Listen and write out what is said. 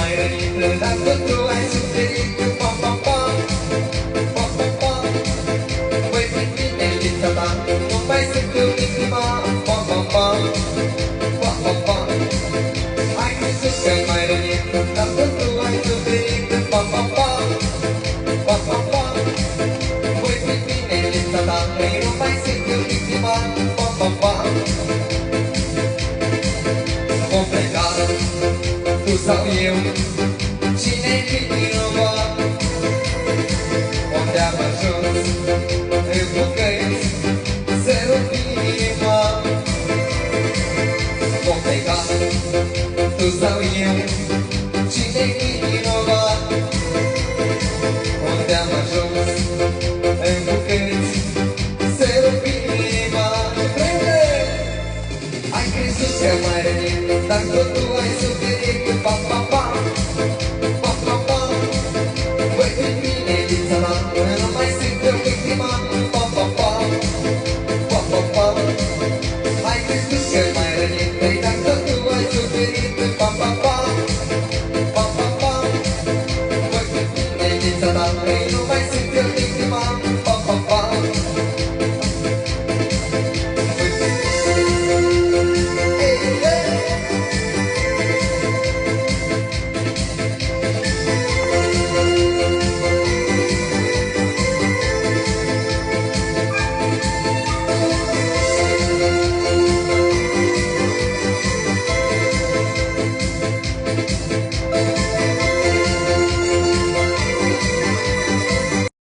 mai rănit, dacă tu ai suferit, pam, pam, pam, pam, pam, pam. Voi fi bine lipsa ta, nu mai sunt eu victima, pam, pam, pam, pam, pam, pam. Ai crezut că mai rănit, dacă tu ai suferit, pam, pam, pam, pam, pam, pam. Voi fi bine lipsa ta, nu mai sunt eu victima, pam, pam, pam. Vom pleca, tu sau eu, cine-i vinovat? Unde am ajuns, îți bucăiți, să rup inima. Vom pleca, tu sau eu, cine-i vinovat?